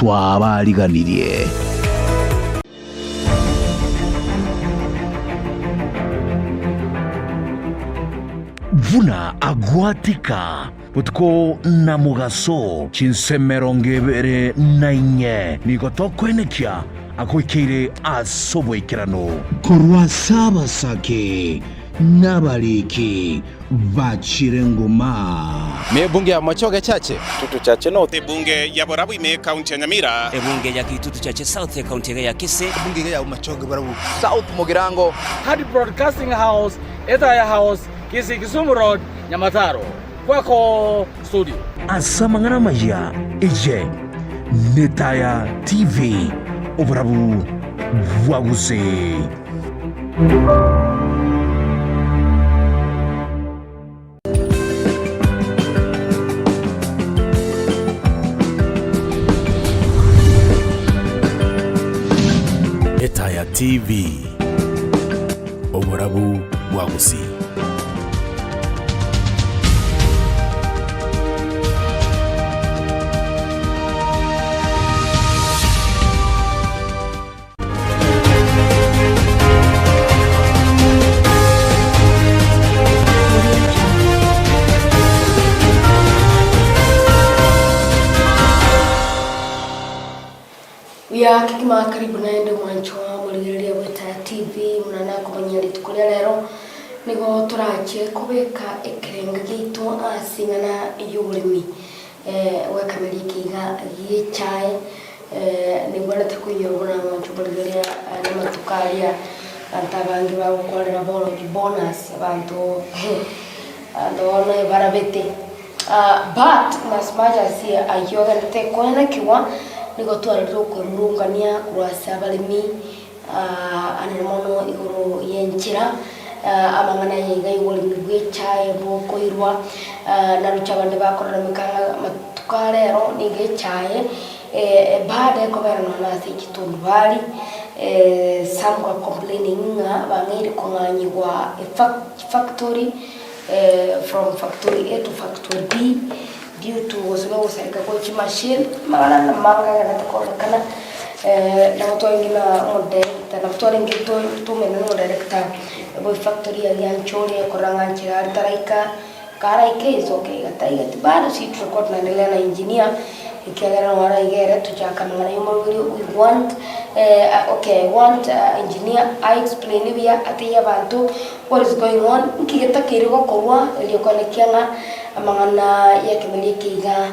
twabaliganirie. Vuna agwatika utko na mugaso chinsemmero ngibere na inye nigotokwenekia akwikire asobwikirano korwa sabasake nabaliki bachire ngoma mebunge ya Machoge chache tutu chache no bunge ya Borabu ime kaunti ya Nyamira bunge ya Kitutu chache South kaunti ya Kisii bunge ya Machoge Borabu South Mugirango hadi broadcasting house Etaya house Kisii Kisumu Road Nyamataro kwako studio asamangana maya eje Netaya TV Borabu Waguse Etaya TV Borabu Waguse. Ya kikima karibu naende mwanchwa muligereria Etaya TV munana kumanyari tukuria rero nigo turache kubeka ekirenga gitu asingana yurimi wekameri kiga yichae nigo natakunyobona mwanchwa muligereria na matukaria antabangi bagukorera bolo bonus abantu ndona barabete but masmaja si ayoga ntekwena kiwa nigo twariro kurungania kurasa balimi anemono igoro yenchira amangana yiga igolimi gwechaye bokoirwa na ruchabande bakorera mikanga matukarero nigechaye baada ko berano na thikitundu bali some were complaining bangiri konganyigwa factory from factory A to factory B due to wasilo usarika kochi machine magana na manga na takolekana na mtu wengine model na mtu wengine tumena no director boy factory ya Nchori koranga nchira taraika karaike is okay gatai bado si record na ndelea na engineer ikiagera wara igere tuchaka mangana we want engineer I explain via atiya bantu what is going on nkigeta kiriko korwa ilio konekiana amangana ya kimeleka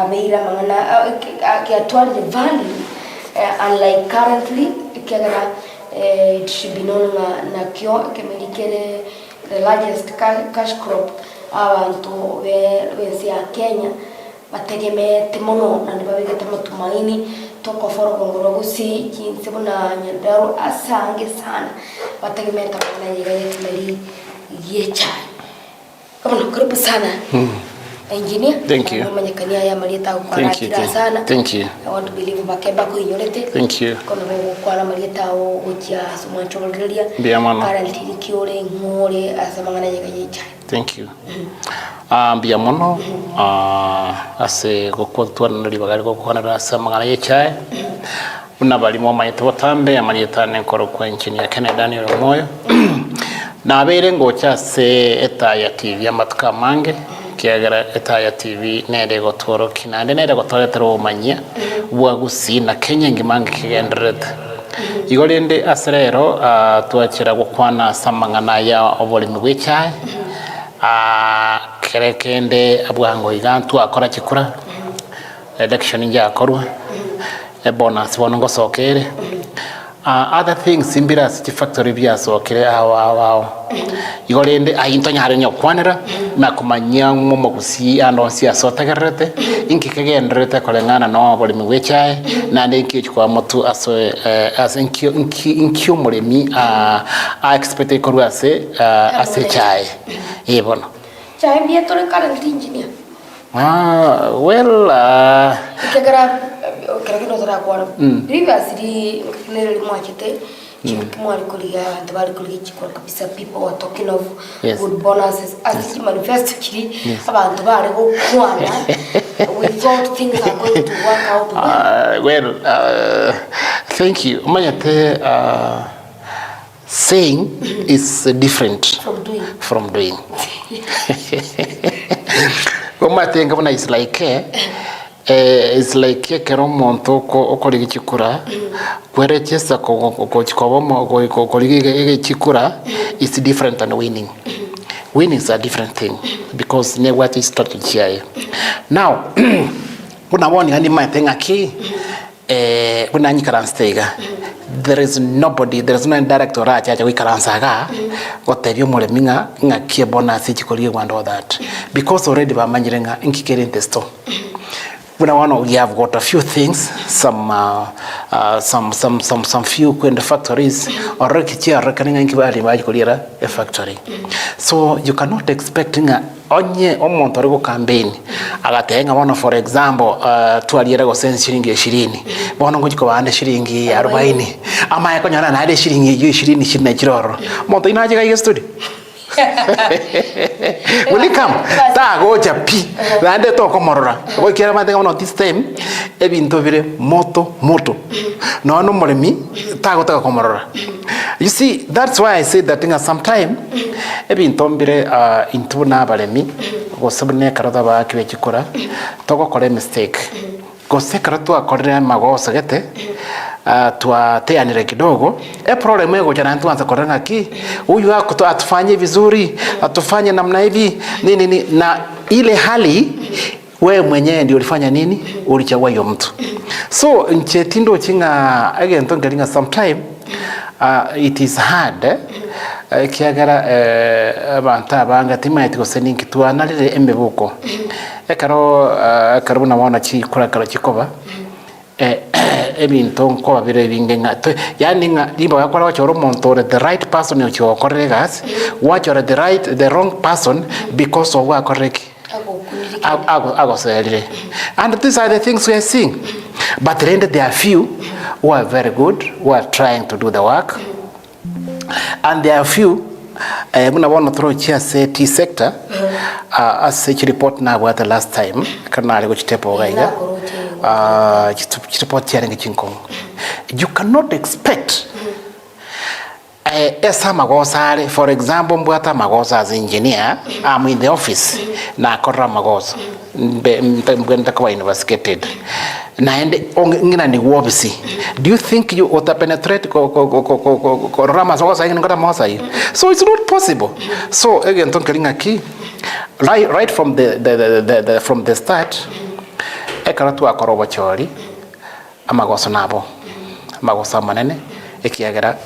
meira mangana akiatwal the value unlike currently ikiagera it should be known na kyo kimelekele the largest cash crop abantu wensi ya Kenya bategemete mono na nibabigete matumaini toko foro kongoro gusi jinsi bona nyandaro asange sana bategemeta kana yiga yetimeli yecha kama karibu sana engineer thank you manyakania ya maleta kwa sana thank you I want to believe bakeba ko inyorete thank you kono kwa na maleta o utia sumanchogeria bia mama currently kiore ngore asamangana yiga yecha thank you bia mono ase gokotwana libagari gokona samangana yecha una balimo mayito tambe amaleta nenkoro kwa nchini ya Canada ni OMWOYO na abere ngocha se Etaya TV amatuka mange kiagera Etaya TV nende gotoro kinande nende gotoretero manyia Waguse na Kenya ngimange kigenderete igorende aserero tuachira gukwana samangana ya obolimi bw'icyayi kerekende abwango igantu akora kikura election njakorwa bonus bonongo sokere other things imbira city factory bya sokere awo igorende ayinto nyare nyokwanera na kumanya mu gusi ando sia sotagerete inkikegenderete kolengana no bolimi bw'icyayi na ndeki kwa mutu aso inkyo mulimi expect ko rwase ase cyayi yebono cyayi bya tore current engineer well kegara keragino zara kwa previously nere mwachite mwali kuliga ndabali kuliga chikora kabisa. People were talking of Yes. good bonuses as it manifesto kiri abantu bari go kwana. We thought things are going to work out well. Thank you. Mayate saying is different from doing. Umatenga bona is like kero monto ko okori chikura kwere chesa ko chikobomo ko kori chikura is different than winning. Winning is a different thing because ne what is strategy. Now kuna woni hani matenga ki kuna nyikaranstega. There is nobody, there is no director acha we karansaga gotebyo mureminga ngakie bonus chikorie and all that because already ba manyirenga inkikere in the store. When we have got a few things, some few in the factories, or reckoning a factory. So you cannot expect onye omontorego campaign agatenga bono for example twaliera go sense shilingi 20 bono ngiko bande shilingi 40 ama yakonyana na ade shilingi 20 shina kiroro monto inaje ga studio. Will you come? Ta go japi. Rande to komorora. Go kira mate ngono this time ebinto bire moto. No moremi ta go ta komorora. You see, that's why I say that thing sometime ebinto bire into na baremi go sabne karata ba kiwe chikora to go kore mistake. Go sekaratu akorera magosa gete tuateanire kidogo problem yego jana tuanza korana ki huyu wako atufanye vizuri atufanye namna hivi nini na ile hali wewe mwenyewe ndio ulifanya nini ulichagua hiyo mtu. So nchetindo chinga again tongelinga sometime it is hard kiagara abantu abanga timaiti ko seningi tuanalire embebuko ekaro karubuna wana chi kura kara chikoba ebinto nko babire bingenga yani nga limba yakora wachoro montore the right person yocho corregas wachora the wrong person because of what correct ago selire. And these are the things we are seeing, but then there are few who are very good, who are trying to do the work, and there are few muna wana throw chia say T sector as such report na about the last time kana ali kuchitepo gaiga chitepo chia ngi chinkong. You cannot expect esa magosa. For example, mbwata magosa as engineer, I'm in the office na korra magosa mbwenda kwa investigated na ende ngina ni wobisi. Do you think you ota penetrate ko rama magosa ngina ngata magosa hiyo? So it's not possible. So again tonkelinga ki right from the from the start ekaratu akoroba chori amagosa nabo magosa manene ekiagera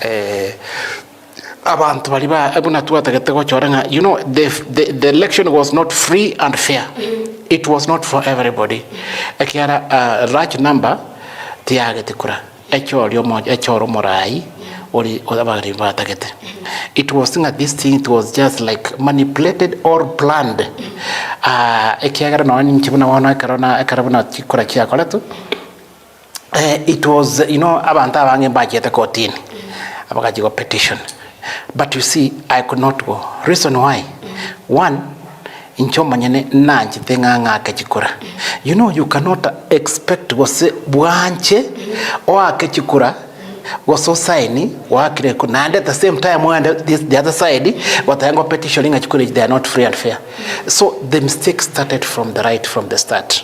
abantu bali ba abuna tuatagete go choranga. You know, the election was not free and fair. It was not for everybody. Ekiara a large number tiagete kura echoro morai ori odabari batagete. It was that this thing, it was just like manipulated or planned. Ekiagera no ni chibuna wana karabuna chikura chia koletu. It was, you know, abantu abange bajete kotini abakajigo petition, but you see I could not go. Reason why? One, inchoma nyene nanji tenga ngake chikura. You know, you cannot expect go se bwanche o akechikura go so sign wakire kuna, and at the same time when the other side what I am petitioning chikura, they are not free and fair. So the mistake started from the start.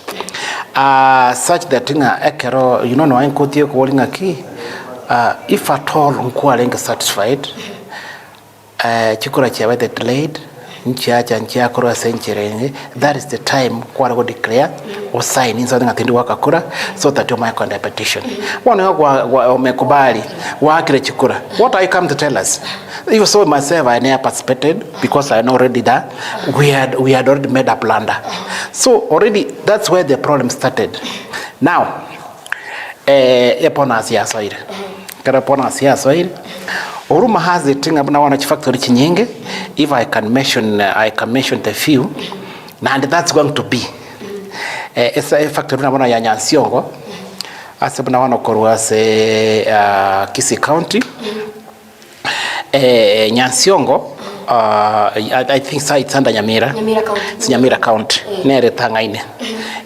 Such that ekero, you know, no inkotie calling a key. If at all unkualenga satisfied, chikura chiawe delayed, nchiacha nchiakura century. That is the time kwa go declare or sign in something atindu wakakura, so that you might conduct a petition. Wana umekubali wakire chikura. What are you come to tell us? Even so myself, I never participated because I know already that we had already made a blunder. So already that's where the problem started. Now, epona siasa ile. Kara pona siasa ile. Oruma has the thing abuna wana factory chinyenge. If I can mention the few, and that's going to be esa factory abuna ya Nyansiongo. Asabuna wana korwa se Kisii County. Nyansiongo I think it's under Nyamira County. Nyamira County nere tangaine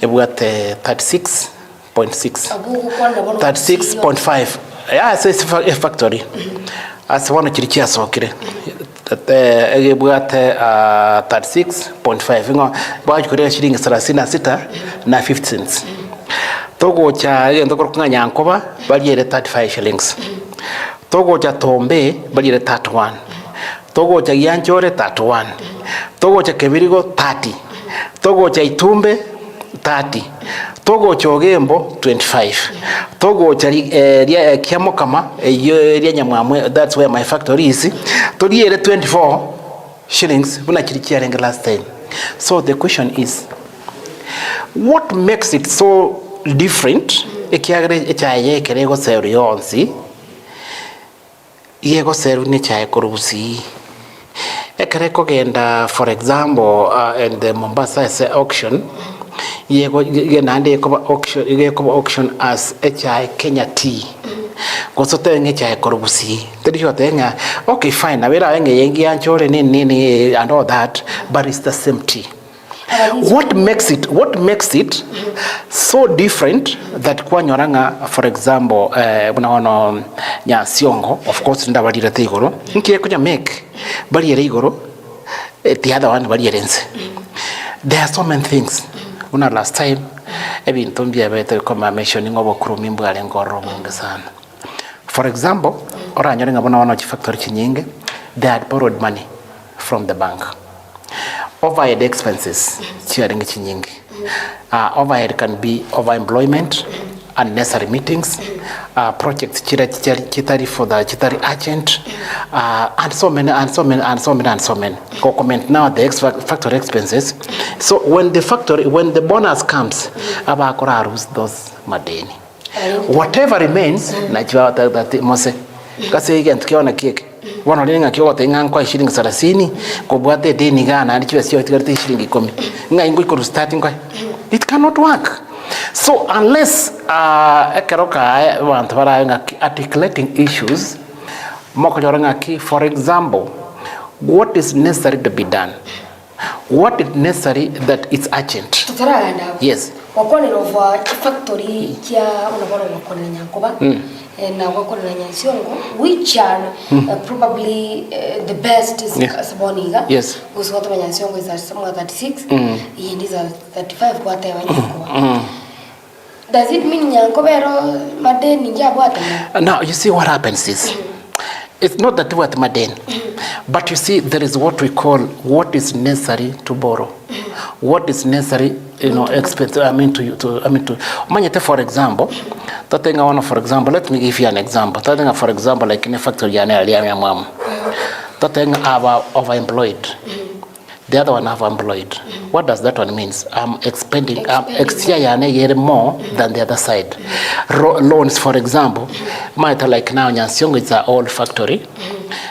ebwate 36.6 36.5 yeah so it's a factory as one kirikia sokire ebwate 36.5 ngo baje kuri shilingi 36 na 50 cents togo cha endo kurunga Nyankoba baliere 35 shillings togo cha Tombe baliere 31 togo cha Yanchore 31 togo cha Kebirigo 30 togo cha Itumbe 30 togo cha Ogembo 25 togo cha Kiamokama ria Nyamwamwe that's where my factory is toliere 24 shillings buna kirikia renga last time. So the question is, what makes it so different ekiagere echaye kerego seru yonsi yego seru ni chaye korusi ekereko genda for example in the Mombasa auction yego genande ko auction as echaye Kenya tea gosote ngechaye korusi tediyo tenga okay fine na wera enge yengi anchore nini and all that, but it's the same tea. What makes it so different that kwa nyoranga for example unaona Nyansiongo of course ndabalira tegoro nkiye kunya make bali igoro the other one bali rense. There are so many things una last time ebintu mbya bete koma mentioning obokuru mimbu ale ngoro munga sana. For example oranyorenga bona wana factory chinyinge they had borrowed money from the bank. Overhead expenses sharing chinyingi. Overhead can be overemployment, unnecessary meetings, projects chitari for the chitari agent, and so many. Go comment now the factory expenses. So when the bonus comes, abakora lose those madeni. Whatever remains, najua that mose. Kasi again tukiona kike. Wana lenga kiwa tenga kwa shilingi 30 kubwate deni gana alichwa sio tikati shilingi 10 nga ingo iko starting kwa it cannot work. So unless ekeroka want bara articulating issues moko joranga ki, for example, what is necessary to be done, what is necessary that it's urgent. Yes, wakone rova factory kia unabona wakone Nyankoba na wakone Nyansiongo, which are probably the best is Saboniga. Yes, because what Nyansiongo is somewhere 36 and is 35 kwa tewa Nyankoba. Does it mean Nyankobero madeni njabwata? Now you see what happens is it's not that what madeni, but you see there is what we call what is necessary to borrow, what is necessary, expense. Manyete, for example, tatenga one for example. Let me give you an example. Tatenga for example, like in a factory yana aliya mama. Tatenga overemployed. The other one have employed. What does that one means? I'm expending. Extra yana more than the other side. Loans, for example, might like now Nyansiongo is an old factory.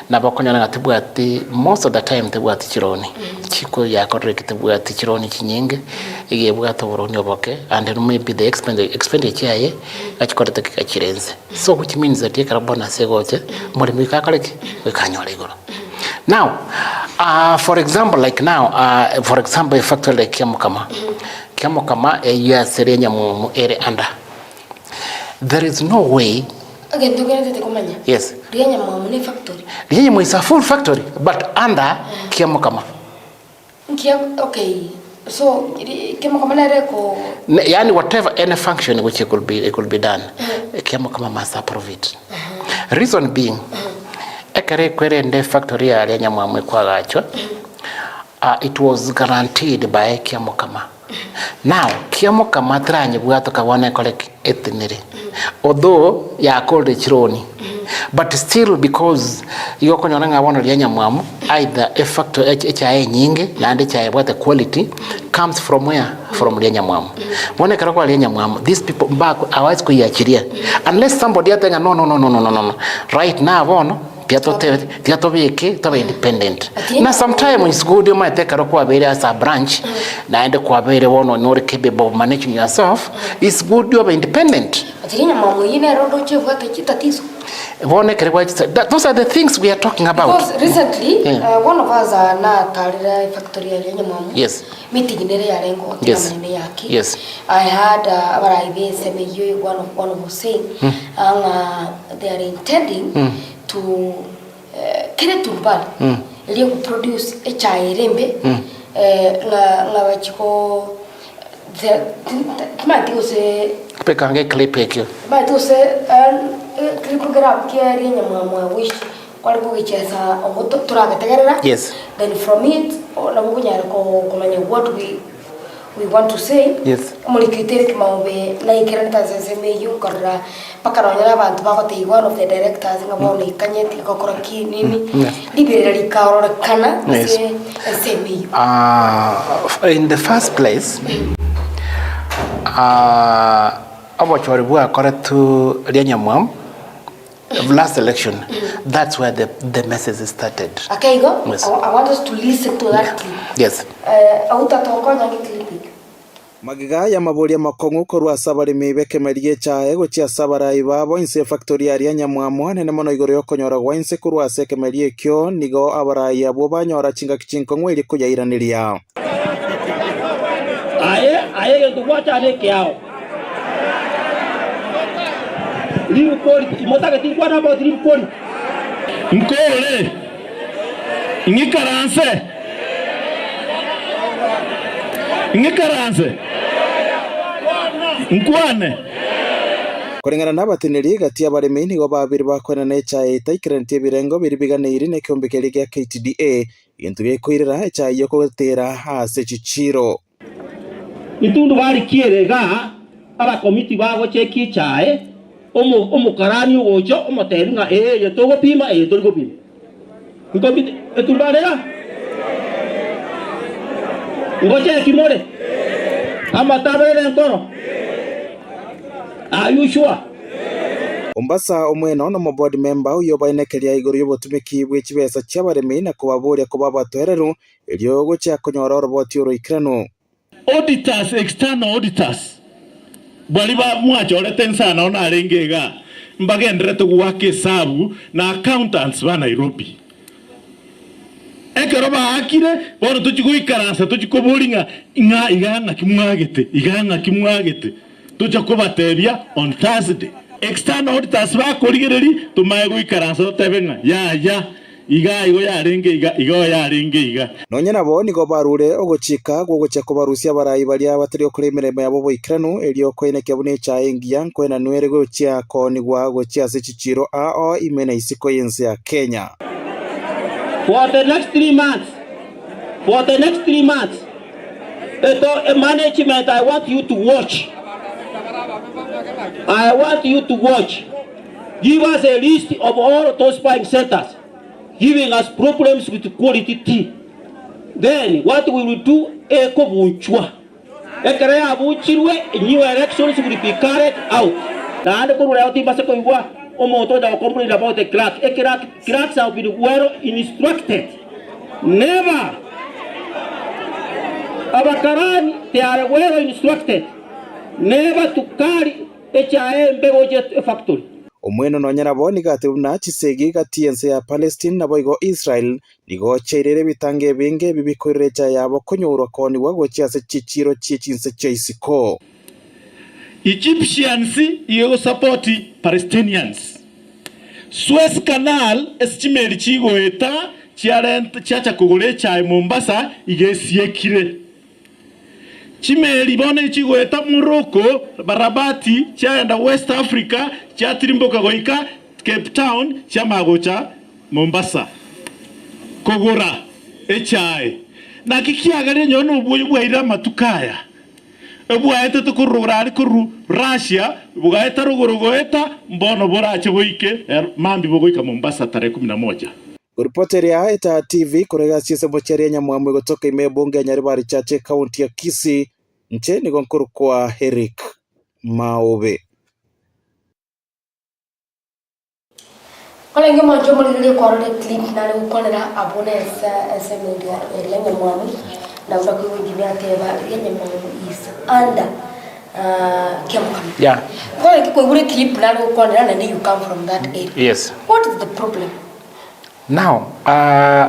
Nabakonya na tibuati most of the time tibuati chironi. Chiko ya korek tibuati chironi chinyinge. Ige buati boroni oboke, and then maybe the expenditure ye achikore tekika chirenze. So which means that ye karabona segoche morimi kakaleki we kanyole igoro. Now, for example, like now, for example, a factory like Kiamokama, you are serenya mu ere under. There is no way. Okay, do yes. Rienyamu factory. Rienyamu is a full factory, but under Kiamokama. Okay, so Kiamokama lereko. Yani whatever any function which it could be done, Kiamokama must approve it. Reason being. Ekere kwere nde factory ya Rienyamu kwa gacho. It was guaranteed by Kiamokama. Now, Kiamokama tranye buato kawane kolek etnere. Although ya called chironi, but still because you konyonanga wana Rienyamu, either a factor HIA nyinge na ande cha buata quality comes from where? From Rienyamu. Mone karakwa Rienyamu, these people back awais kuiachiria. Unless somebody atenga no. Right now wono tiato beke to be independent. Na sometimes it's good you might take a kwa bere as a branch na ende kwa bere wono no capable of managing yourself. It's good you be independent. Those are the things we are talking about. Because recently, one of us na tarira factory ya Nyamu. Yes. Meeting nere ya rengo tiamane yake. Yes. I had abaraibe semeyo one of was saying they are intending to kile turbal ili produce chai rembe la wachiko kama tiose pekange clip yake. Ba tiose clipogram kia Nyamu wish kwa kugicheza omoto turagategerera. Yes. Then from it na bugunyara ko kumanya what we want to say. Yes. Mulikiteri kimaube na ikiranta seseme yukara pakaronyera abantu bakote one of the directors ngabone kanyeti kokora ki nini liberally kaora kana seseme. In the first place, abachori bua koratu Nyamu last election. That's where the message started. Okay, go. Yes. I want us to listen to that clip. Yes. Autatokonya clip. Magiga ya maboria makongo korwa sabari mebeke merie chae gochia sabara ibabo inse factory ya Nyamu nene mono igoro yokonyora gwainse korwa seke merie kyo nigo abara ya bo banyora chinga kichinko ngwiri kuyairaniria. Aye tuwacha ne kyao. Liu poli imotaka tikwana about liu poli. Nkole. Ingikaranse. Nkwane. Kurengana n'abateneri gati abaremi nigo babiri bakwana necha itaikirenti birengo biribiganiri ne kyombekeri gya KTDA into yekoirira echa yoko gutera hase Chichiro. Itundu bari kierega aba komiti bago cheki chae omukarani ugocho omoteringa yetogo pima yetogo pima. Nkomiti etumbarega. Ngoche kimore. Amatabere nkoro. Are you sure? Mombasa omweno no board member uyo bainekeria iguru y'obutumiki bw'ekibesa cy'abaremi na kubaburia kuba batwereru elyo gocha konyora roboti oroikrano. Auditors, external auditors bali ba mwachorete nsana ona arengega mbagendere tuwake sabu na accountants ba Nairobi ekero ba akire bono tuchiguikaransa tuchikoburinga iganga kimwagete tuja kubateria on Thursday. External auditors ba korigereri tumaye guikaransa tutebenga iga nonya nabo nigo barure ogochika gogocha kubarusia barayi baria batari okuremerema yabo boikrano elio koineke bune cha engia kwena nwere gochia koni gwa gochia se Chichiro ao imena isiko yense ya Kenya. For the next 3 months, a management, I want you to watch. Give us a list of all those buying centers giving us problems with quality tea. Then what we will do, new elections will be carried out. About the cracks have been well instructed. Never. Abakarani, they are well instructed. Never to carry HIM factory. Omweno nonyera boni gatuna chisegi gatiense ya Palestine na boigo Israel nigo cherere bitange binge bibikorecha yabo konyoro koni wagochia se Chichiro chichinse chaisiko. Egyptians yo support Palestinians. Suez Canal estimate chigoeta chacha kugolecha Mombasa igesiekire. Chimeli bone chigoeta Morocco barabati chaenda West Africa chatirimboka goika Cape Town chamagocha Mombasa kogora echai na kikiagare nyono bwaira matukaya ebwaete tukurura ari kuru Russia bugaeta rugorogoeta mbono borache boike mambi bogoika Mombasa tarehe 11. Reporteria eta TV korega siese bocheria Nyamwamwe gotoka imebonge ya Nyaribari chache kaunti ya Kisii ncheni gonkuru kwa Eric Maobe. Kala ngi manjo mo lele ko rode clip na le ko na abone sa media le Nyamwamwe na unda ko gibia teba le Nyamwamwe is under Kiamukam. Yeah. Why you clip and you come from that area? Yes. What is the problem? Now,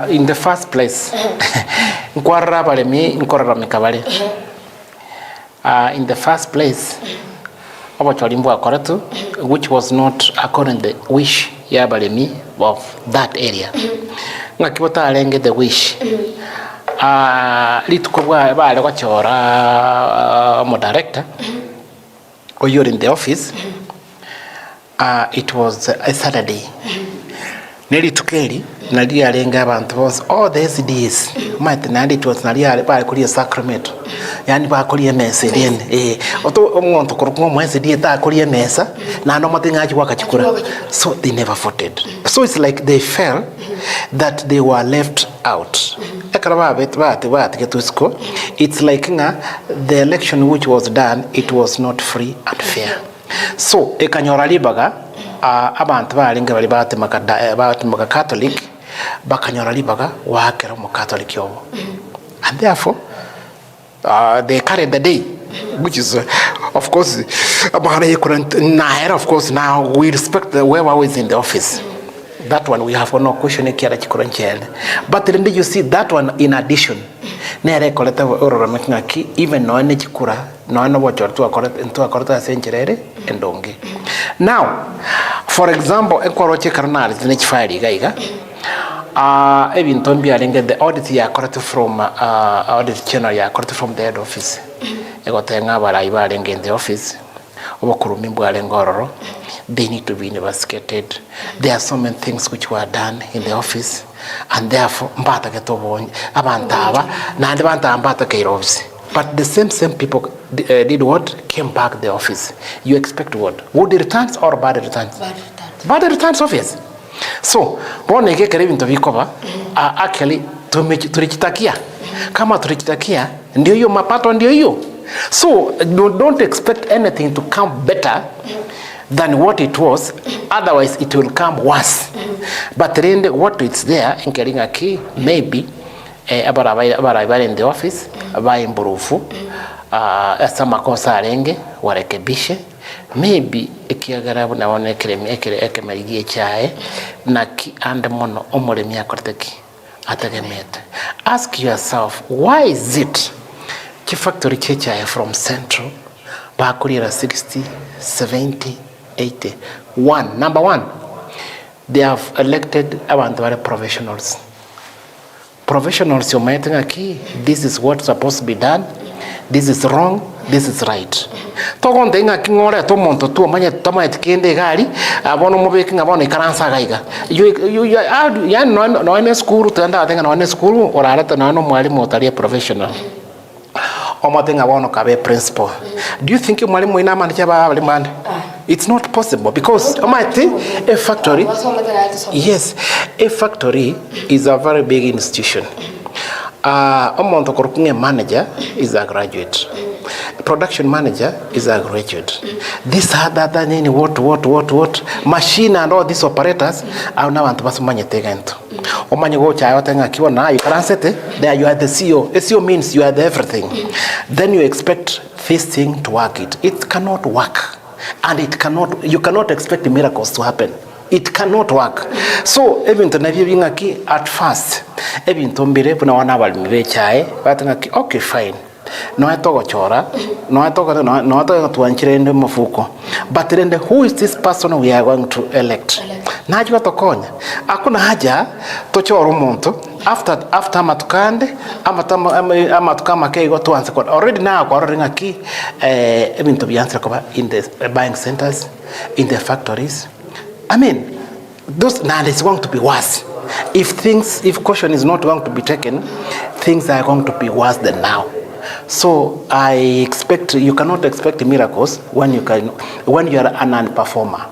in the first place, in the first place, which was not according to the wish of that area. Ngakibota alenge the wish. Litukobwa bale kwachora mo director or you're in the office. It was a Saturday. Neli tukeli nali alenga abantu bose all the SDs might nali it was nali bale kuri Sacramento yani ba kuri mesa then oto omuntu kuruko mu SD ta kuri mesa na no matinga achi wakachikura, so they never voted. So it's like they felt that they were left out. It's like the election which was done, it was not free and fair. So ekanyora libaga abantu balinga bali batemaka Catholic bakanyora libaga wakera mu Catholic yobo, and therefore they carried the day, which is of course of course now we respect the whoever is in the office. That one we have no question but then you see that one in addition even no energy kura no what you to a century and dongi. Now for example ekoroche karnal the fire gaiga even don't be the audit ya correct from audit general ya correct from the head office egotenga bara in the office they need to be investigated. There are so many things which were done in the office, and therefore mbata ketobonye abantaba na ndibanta mbata kairovsi. But the same people did what? Came back the office. You expect what? Good returns or bad returns? Bad returns. Bad returns, obvious. So bone ke karibu ntovikoba actually tulichitakia kama tulichitakia ndio hiyo mapato ndio hiyo. So don't expect anything to come better than what it was, otherwise it will come worse. But then what it's there in Keringaki, maybe about in the office, by Mburufu, some makosa arenge, warekebishe, maybe ikiagarabu na wane ekemerigie chae, na ki ande mono omoremia korteki, atagemete. Ask yourself, why is it factory chae from Central, bakulira 60, 70, 80. Number one, they have elected abantu professionals. Professionals, you're making a key. This is what's supposed to be done. This is wrong. This is right. Togon denga kingore to monto to manya tama etkende gari abono mobeking abono ikaransa gaiga. You ya no in school tanda denga no in school or arata no mwalimu otaria professional. Principal. Do you think mwalimu ina manager ba balimande? It's not possible because a factory, yes, a factory is a very big institution. Manager is a graduate. Production manager is a graduate. This other what machine and all these operators are now antabasumanye tegento. Omanye go cha yotenga kiwa na you can set there you are the CEO. CEO means you are the everything. Then you expect this thing to work it cannot work. And you cannot expect miracles to happen. It cannot work. So even to at first, even to be able to okay, fine. No I talk chora, no I talk to anchirende mafuko. But then who is this person we are going to elect? Najua tokonya. Akuna haja tochoro monto after matukande ama tukama kego to answer already now already ngaki even to be answer in the buying centers, in the factories. I mean, those now it's going to be worse. If caution is not going to be taken, things are going to be worse than now. So I expect you cannot expect miracles when you are a non-performer.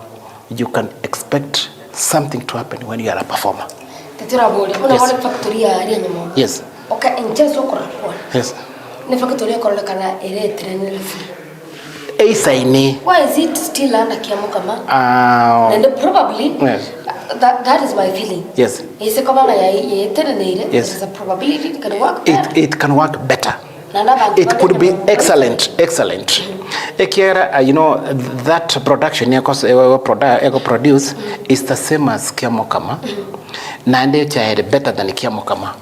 You can expect something to happen when you are a performer. Yes. Yes. Okay, in just yes. Why is it still under Kiamukama? And probably yes. That is my feeling. Yes. Yes. There's a probability it can work better. It can work better. it could be excellent. You know, that production ego produce is the same as kiamokama. Nande chai better than kiamokama.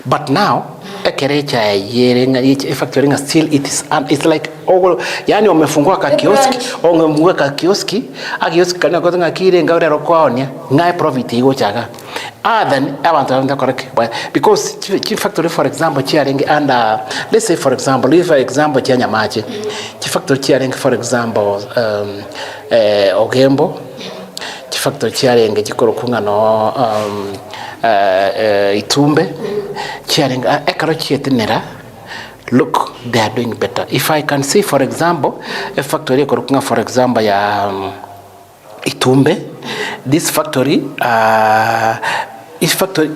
But now ekerecha factoring still it's like yani wamefungua ka kioski akioski kana kotunga kire ngaurero kwaonia ngai profit igo chaga then abantu banda correct because factory for example chiaring and let's say for example if example chia nyamache factory chiaring for example ogembo factory chiaring chikorokunga no itumbe chiaring ekaro look, they are doing better. If I can say, for example, a factory, for example, Itumbe, this factory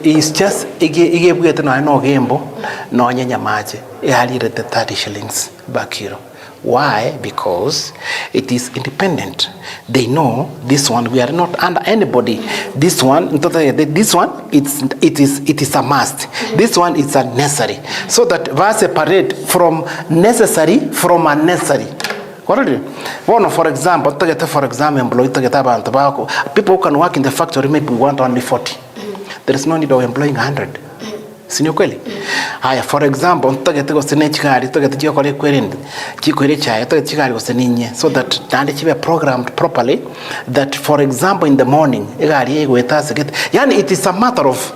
is just no gembo, no nyamaje. It had 30 shillings back here. Why? Because it is independent. They know this one we are not under anybody. This one it is a must. This one is a necessary. So that we separate from necessary from unnecessary. One for example, employee people who can work in the factory maybe we want only 40. There is no need of employing 100. Sinyo kweli? Haya, for example, ntagete gosene chikari, ntagete chikore kwerende, chikore chai, ntagete chikari gosene nye, so that nande chibe programmed properly, that for example in the morning, egari ego etase get, yani it is a matter of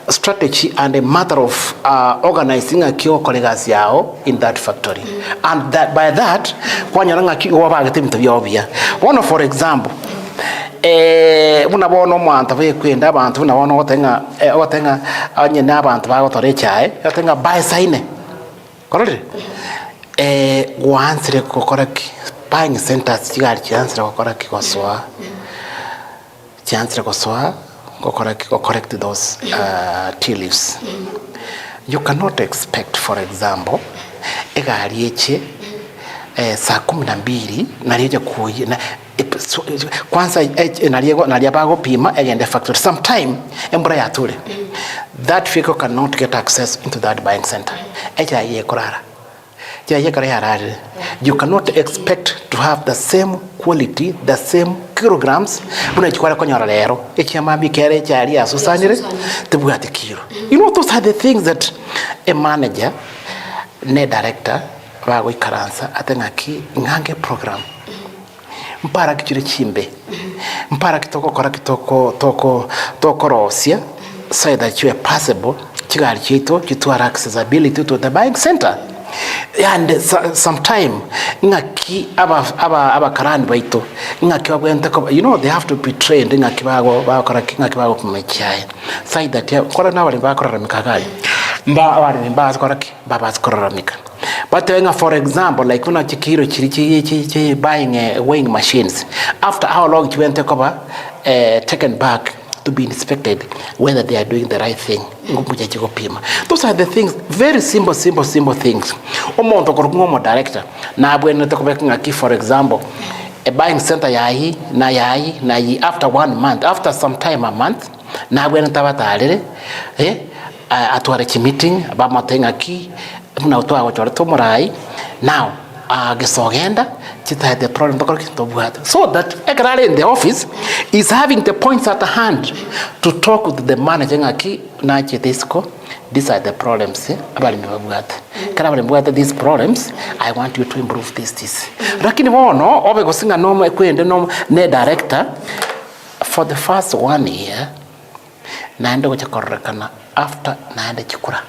strategy and a matter of organizing a kio colleagues yao in that factory. And that by that, kwanyaranga kio wabagete mtabiobia. One for example, unabono mwanta kwenda abantu unabono otenga anye nabantu bagotore chae otenga baesaine korore wansire kokoraki buying centers chigari chansire kokoraki koswa kokoraki correct those tea leaves. You cannot expect, for example, egari eche saa 12 nalije kuyi na kwanza naliabago pima agende factory sometime embra ya tule that vehicle cannot get access into that buying center you cannot expect to have the same quality, the same kilograms unachukua konyora lero ekyamami kere cyari asusanire tebwate kilo. You know, those are the things that a manager ne director bago ikaransa atengaki ngange program mpara kichire chimbe mpara kitoko kora toko rosia so that you are possible chigari chito kitwara accessibility to the buying center. And sometime ngaki aba karani baito ngaki wabwenta ko, you know, they have to be trained ngaki bakora ngaki bago kumechai so that kora na bali bakora mikagari bali bakora babas koramika. But for example, like when chikiro chiri buying weighing machines, after how long you went take over taken back to be inspected whether they are doing the right thing. Those are the things, very simple things. Omonto korumo director na bwene to for example, a buying center yayi after 1 month, after some time a month na bwene tabatalere atware chi meeting abamatenga ki now gesogenda chita the problem so that ekrale in the office is having the points at hand to talk with the manager ngaki na chetesco. These are the problems these problems, I want you to improve this lakini wono obe gosinga no kwende no ne director for the first 1 year naende gochakorekana after naende chikura.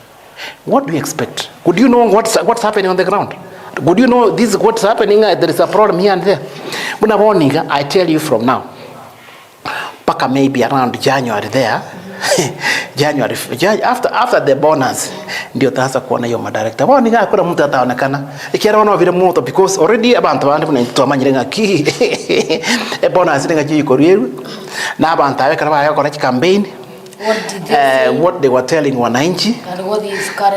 What do you expect? Would you know what's happening on the ground? Would you know this is what's happening? There is a problem here and there. I tell you from now, paka maybe around January there, January after the bonus, ndio taanza kuona hiyo madirector. Warninga hakuna mtu ataonekana. Ikiona vile moto because already abantu bandi tumanyirenga ki e bonus ninga jiko ryeru. Na abantu abeka bakora campaign. What they were telling wananchi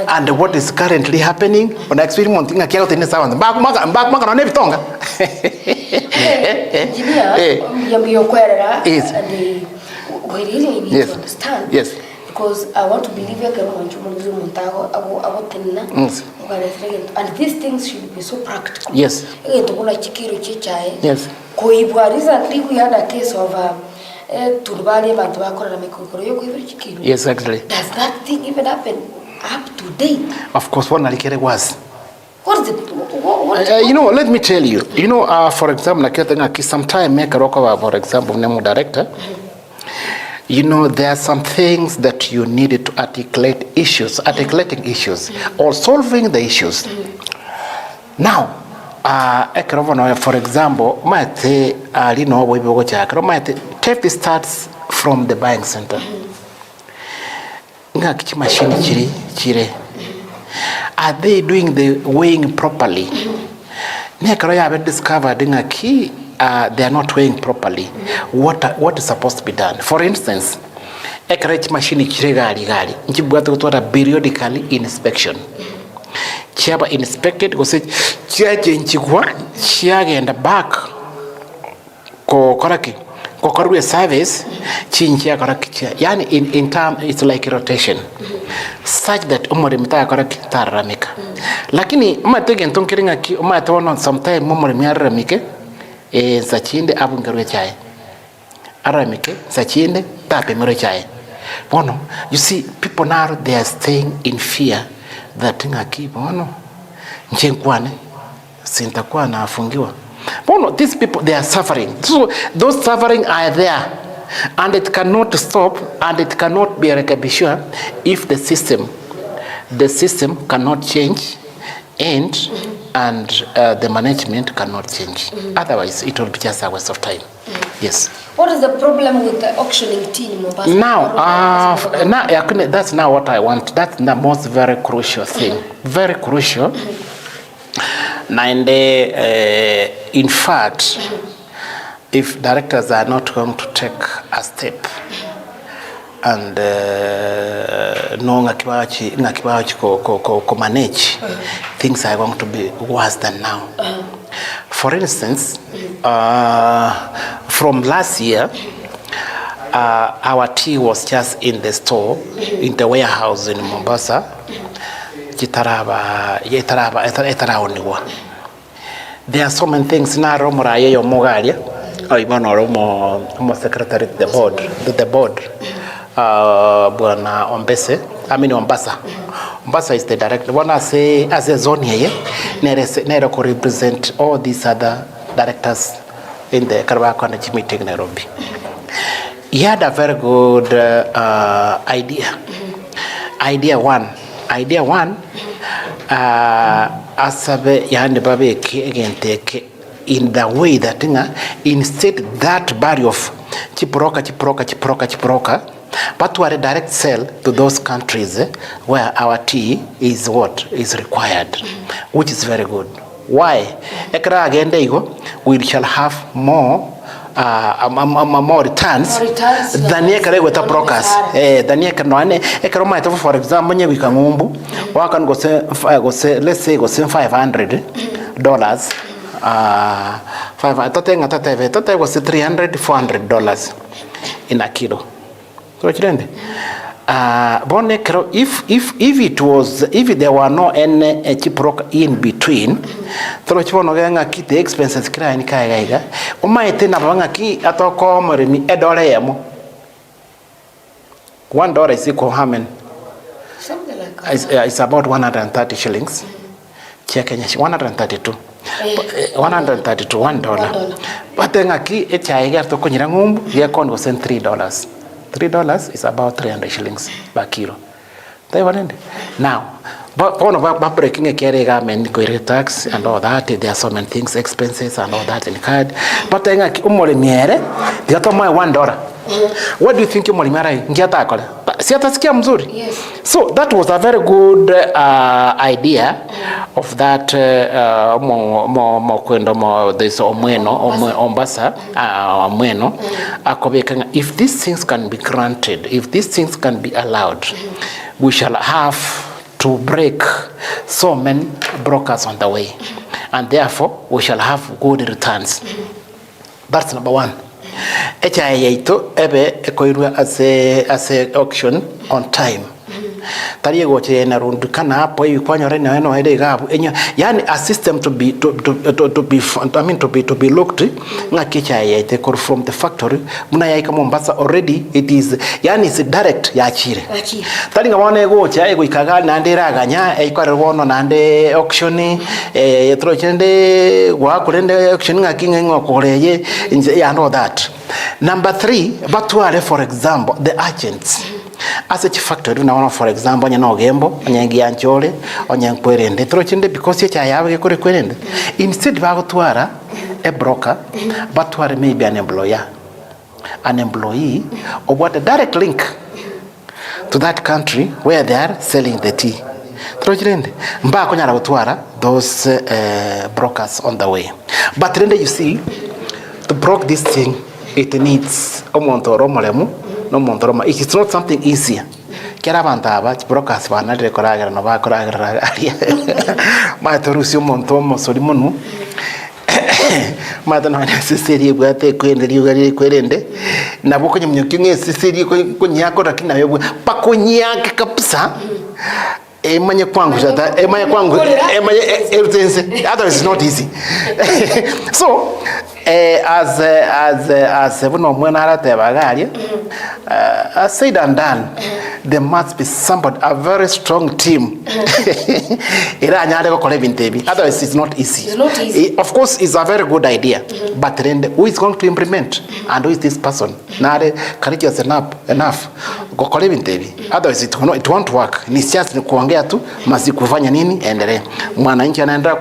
and what is currently happening on experiment inga kiao tene sawa mbaka na nebitonga engineer yambio kwerera and we really need to understand because I want to believe you can and these things should be so practical. Yes. Yes. Recently we had a case of yes, exactly. Does that thing even happen up to date? Of course, one was. What is it? You know, let me tell you. You know, for example, sometime make a for example, name director. You know, there are some things that you needed to articulate issues, articulating issues, or solving the issues. Now, for example, theft starts from the buying center. Are they doing the weighing properly? They have discovered they are not weighing properly. What is supposed to be done? For instance, machine periodically inspection. Chiaba inspected was it and back ko service chinchia koraki yani in term it's like rotation such that umore mita koraki taramika lakini mategen tonkiringa ki umatono sometime umore miaramike sachinde abungarwe chai aramike sachinde tape mero chai bono you see people now they are staying in fear that ngaki bono nchenkwane sintakuwa na afungiwa. Bono, these people, they are suffering. So those suffering are there, and it cannot stop, and it cannot be rectified if the system cannot change, and the management cannot change. Otherwise, it will be just a waste of time. Yes. What is the problem with the auctioning team in Mombasa? Now, that's now what I want. That's the most very crucial thing. Very crucial. In fact, if directors are not going to take a step and no manage, things are going to be worse than now. For instance, from last year, our tea was just in the store, in the warehouse in Mombasa. There are so many things na romora yo mogalia or even romo secretary the board bwana Ombese Ombasa is the director. When I say as a zone here nere ko represent all these other directors in the Karabakh meeting Nairobi. He had a very good idea. Idea one asabe yande babe again take in the way that instead that barrier of chiproka but to a direct sell to those countries where our tea is required, which is very good. Why? Ekra again we shall have more returns than with the brokers. For example, we can go say let's say go $500. Was $300-400 in a kilo. So if there were no any chiproka in between, the expenses $1 is equal how many? Something like that. It's about 130 shillings. Check 132. 132 $1. But then it's $3. $3 is about 300 shillings per kilo. Now, but breaking a carry government tax and all that, there are so many things, expenses and all that in card. But then the other $1. What do you think yes. So that was a very good idea of that this Ombasa if these things can be granted, if these things can be allowed, we shall have to break so many brokers on the way, and therefore we shall have good returns. That's number one. echa yaito ebe koirwa as a auction on time tari goche na rundu kana hapo hivi kwanyore na eno ile gabu enyo yani a system to be to be looked ngakicha yaite call from the factory muna yaika Mombasa already it is yani is direct ya chire tari ngabone gocha ego ikaga na ndira ganya ikore wono na nde auction yetro chende wa kurende auction ngakinga ngokoreye ya know that. Number 3 batware for example the agents as a factory na for example nya no gembo nyangi anchole onyankwerende trochinde because echa yawe kore kwerende instead bagotwara a broker batware maybe an employee or what a direct link to that country where they are selling the tea trochinde mbako nyara gotwara those brokers on the way but then you see to broke this thing it needs omonto romolemu no montoroma. It is not something easier. Kera bantaba brokers bana rekoraga no ba koraga aria ma torusi montomo solimonu ma tana necessary bwate kwenderi ugari kwerende na boko nyumyoki necessary kunyako lakini nayo pakonyake kabisa emanye kwangu jata emanye kwangu emanye everything otherwise it's not easy. So as no mwena arate bagari said and done there must be somebody a very strong team ira nyare ko kole bintebi otherwise it's not easy. Of course it's a very good idea but then who is going to implement and who is this person nare courageous enough ko kole bintebi otherwise it won't work. Ni just ni kuongea tu masi kufanya nini endelee mwananchi anaenda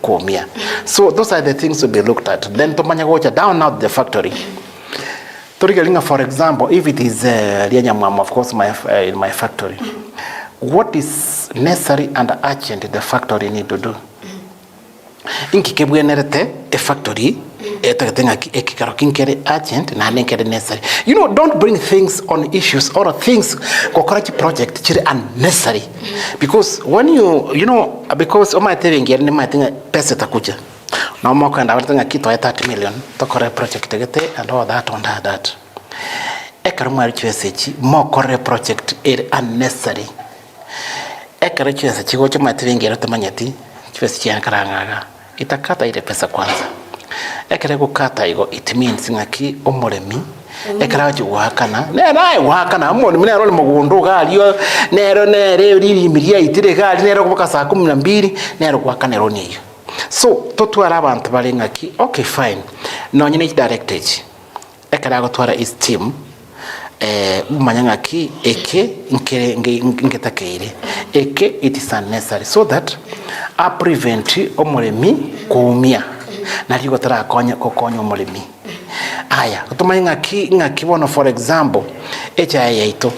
kuumia. So those are the things to be looked at. Then to manyagocha down out the factory. Torigelinga for example, if it is Lianyamwam, of course in my factory, what is necessary and urgent the factory need to do? Inki kebwenerete a factory urgent na necessary. You know, don't bring things on issues or things kokorachi project chiri unnecessary. Because when you know, because my telling you my thing pesa takuja. Now more kind of thing kitu 30 million to correct project gete and all that on that. Ekarumari chwesechi more correct project is unnecessary. Ekara chwesechi gocha my telling you tamanyati chwesechi ankaranga. Itakata ile pesa kwanza. Ekere gukata igo it means ngaki omoremi ekara juwakana nae wakana amoni mine role mugundu galio nero nere rimiria itire gali nero kuboka saa 12 nero gwakana roni iyo. So totwara abantu bali ngaki okay fine no nyine directage ekara gotwara is team umanyangaki eke ngetakeire eke it is unnecessary so that a prevent omoremi kuumia na ligo tara kokonya omoremi. Aya utumanya ngaki bono for example yaito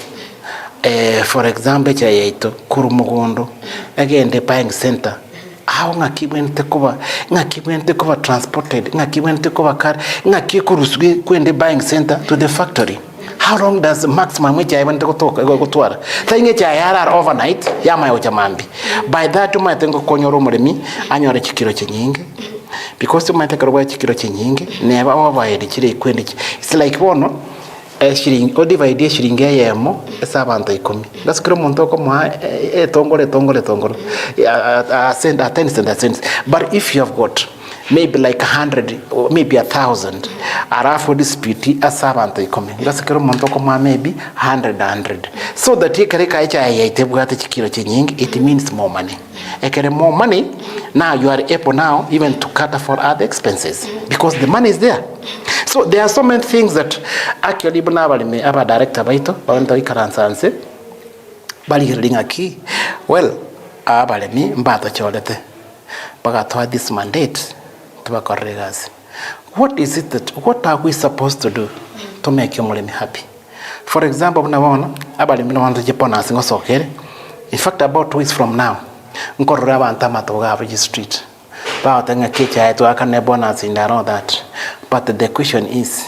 for example yaito kurumugondo agende buying center aho ngaki bwente kuba transported ngaki bwente kuba car ngaki kuruswe kwende buying center to the factory. How long does maximum which I went to go? Thing it I overnight, Yamayo Jamambi. By that, you might think of Konyoro Moremi, and you're a chikiro chinying. Because you might take away chikiro chinying, never over the chili quintage. It's like one shilling or divide shilling gayamo, a savant come. That's Cromontoko, a tongo. Send a 10 cents. But if you have got maybe like 100 or maybe 1,000 arafu dispute a servant coming that's maybe 100 so that you can it means more money more money now you are able now even to cater for other expenses because the money is there. So there are so many things that actually aba director baito bawento ikaransanse bali hiringa ki well abalemi mbato cholete bagatwa this mandate. What is it what are we supposed to do to make your mulemi happy? For example, in fact about 2 weeks from now, street. But the question is,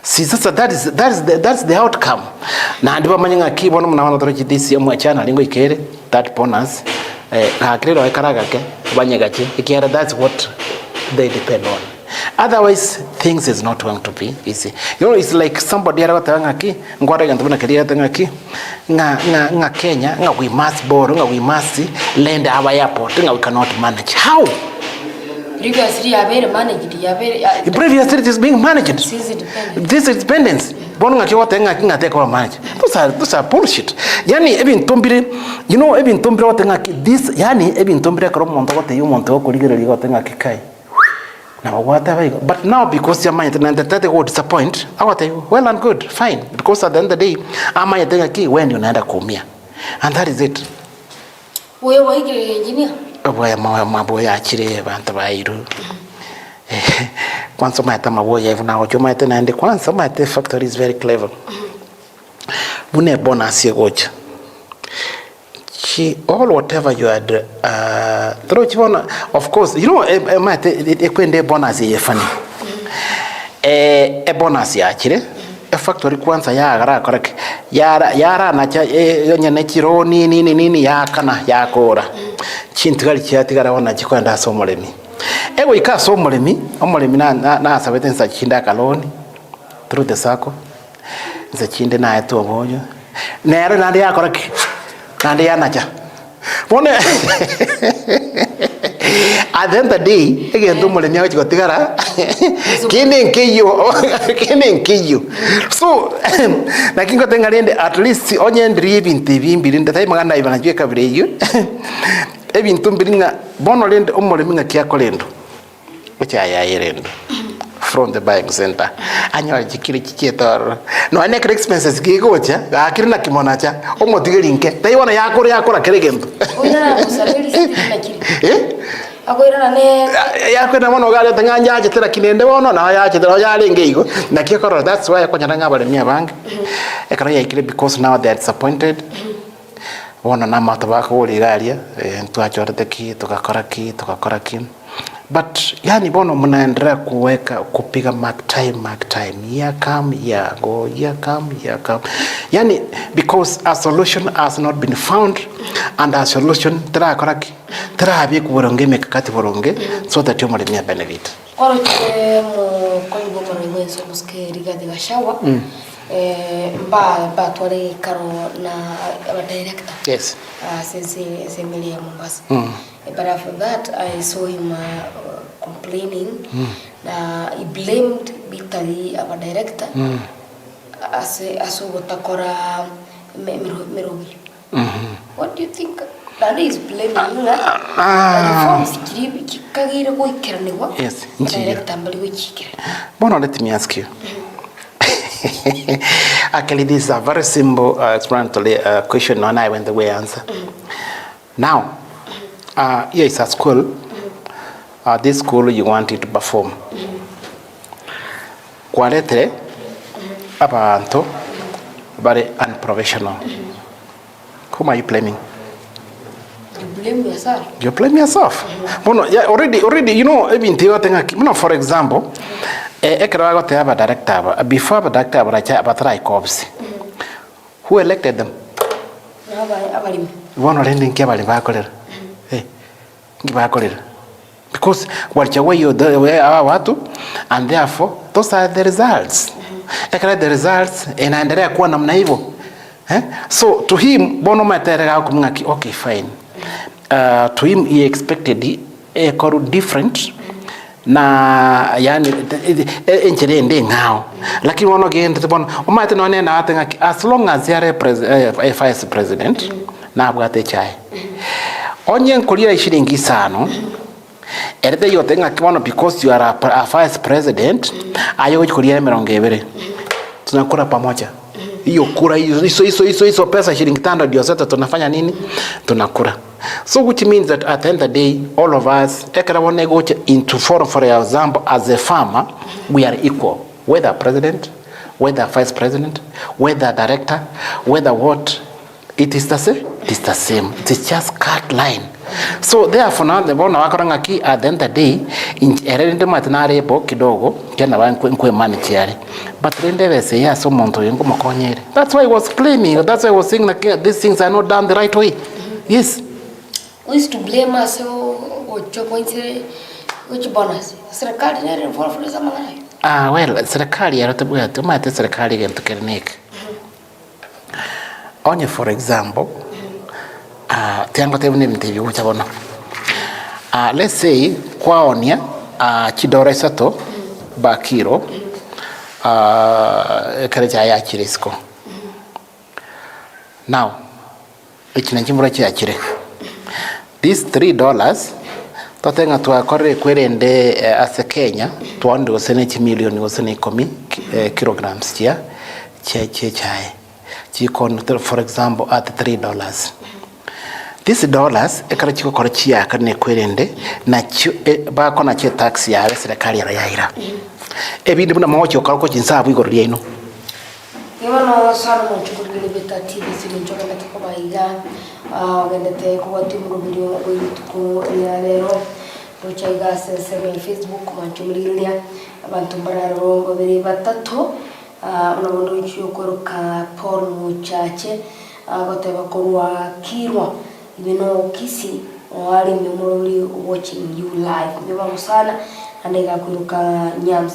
see, that's the outcome. Na ndiba manyanga kibono mnaona torochi this year channel ngo ikere that bonus kakirero ekaraga ke Banyegachi. That's what they depend on. Otherwise, things is not going to be easy. You know, it's like somebody ngaki ngwara gantu na keria ngaki nga Kenya nga we must borrow, nga we must lend our airport, nga we cannot manage. How? Previously, Previously, it is being managed. This is dependence. Bonga kiwata nga take over manage. Those are bullshit. Yani even tombire, you know, even tombire what nga this yani even tombire karo monto what you monto ko ligere ligote nga kikai. Now whatever. But now because your mind and that will disappoint, well and good, fine. Because at the end of the day, ama yatenga ki when you naenda kumia. And that is it. Wewe waige engineer. Boya maboya achire bantu bairu. Kwanza maita maboya hivi na ojo maita naende kwanza maita factory is very clever. Bune bonus yegocha. All whatever you had through of course you know maita ekwende bonus yefani. Bonus ya achire. Factory kwanza ya gara correct. Yara na cha yonyene chiro nini yakana yakora. Chintigari chiatigara wana chikwenda somolemi. Ego ikaso omolemi na sabete nsa chinda kaloni through the circle. Nsa chinde na etu omoyo. Nere nandi yakora ki. Nandi yanacha. Bone at the end of the day, again do molemi ago chigotigara. Kinen kiyo. So nakingo tengarende at least onye ndribi ntibi mbirinde tai magana ibana jwe kabreyo. Ebintu mbiringa bono lende omolemi nga kyakolendo. Ocha yayirendo. From the buying center. Anyo jikiri chichetor. No ane kre expenses gigocha, akiri na kimonacha, omotigelinke. Tai wana yakora keregendo. Oina kusabiri sitina kiri. Akoira ne yakora mono gale tanganja aje tera kinende bono na yaje tera yalenge igo. Na kiyakora that's why yakonyana ngabalemi abange. Ekara yakire because now they are disappointed. Wana na matabako oligalia ntuachorete ki tukakora ki. But yani bono mnaendelea kupiga mark time year come year go yani because a solution has not been found and a solution tara bi kuboronge mekakati boronge so that you might benefit oro mo koibo mo wenso muske rigade gashawa ba tore karo na director yes since Emilia Mombasa. But after that I saw him complaining he blamed bitterly our director as utakora merobi. What do you think? That is blaming yes director. Bono, let me ask you. Actually, this is a very simple explanatory question, and I went the way answer. Now, here is a school. This school you want it to perform. Quality, abantu, very unprofessional. Whom are you blaming? You blame yourself. You blame yourself. Well, yeah, already, you know, for example. Director before the director who elected them? Because and therefore those are the results. The results inaendelea kuwa namna hivyo. So to him bono matera okay fine. To him he expected a different na yani enchirende ngao lakini wono gende tebona omate no ne na atenga as long as you are a vice president na bwate chai onye nkolira ishiringi sano erede yotenga kibono because you are a vice president ayo kuria 200 tunakura pamoja hiyo kura hizo pesa shilingi 5 ndio sasa tunafanya nini tunakura. So which means that at the end of the day all of us go into for example as a farmer we are equal, whether president, whether vice president, whether director, whether what, it is the same. It's just cut line. So therefore now the bona wakoranga ki at the end of the day in erende matinare po kidogo kena bankwe manage yare but rende bese ya so monto yengo makonyere. That's why I was claiming, that's why I was saying like these things are not done the right way. Yes. We used to blame us or kuchukua insire which bonus serikali ni involved za mangana well serikali ya rotebu ya tumate serikali ya tukernik onye for example tiango tebune mtebi ucha bono let's say kwaonia chidore sato bakiro kareja ya chirisko now ichina chimbura chia chire these $3 totenga twakore kwerende as a Kenya tuande osene million osene 10 kilograms chia chai chikon for example at $3 these dollars ekara chiko kore chia kane kwerende na ba kona che tax ya serikali ya yaira ebindi buna mawocho karoko chinsabu igorria ino Iwano sana mchukuli beta TV silinjona katika baiga gendete kwa timu video kwa ya lero tuchaiga sese Facebook manchumlilia abantu bararo babiri batatu unabondo cyokoroka Paul Muchache goteba korwa kirwa ibino kisi wali memori watching you live biba sana andega kuruka nyams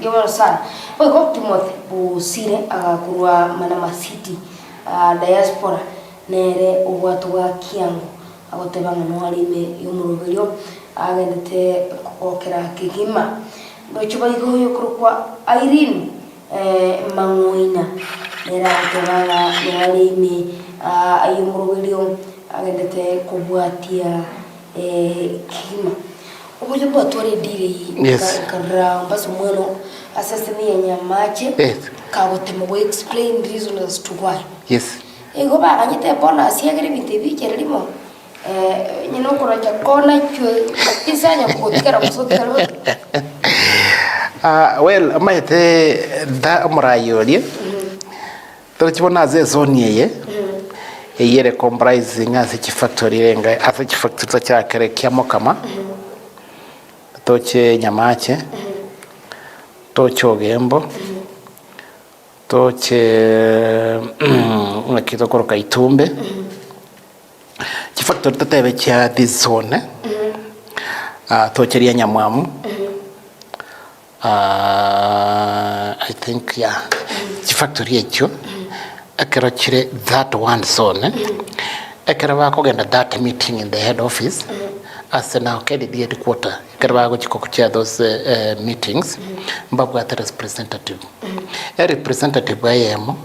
biba sana kwa Timothy Busire kurwa Manama City diaspora nere ubwatu wa kiango agoteba ngano alime yumurubirio agendete kokera kigima nocho bayigo yokurwa Irene Mangoina nera agoteba alime yumurubirio agendete kubwatia kigima ubule botore dire kara baso mweno asasini ya nyamache kagotema we explain reason as to why yes ego ba anyite bona asiagere bitebiche rimo nyino kuraja kona chwe kisanya kutikara kusotikara well maite da murayori turachibona ze zone yeye eyere comprising as a factory renga as a factory cha kare kyamo kama toche nyamache tocho gembo toche unakito koroka itumbe chifactory tatebe cha this zone toche ria nyamwamu I think yeah chifactory echo akero chire that one zone akero bako genda that meeting in the head office as now KDD headquarter akero bako chiko chair those meetings mbabu at representative a representative ayemo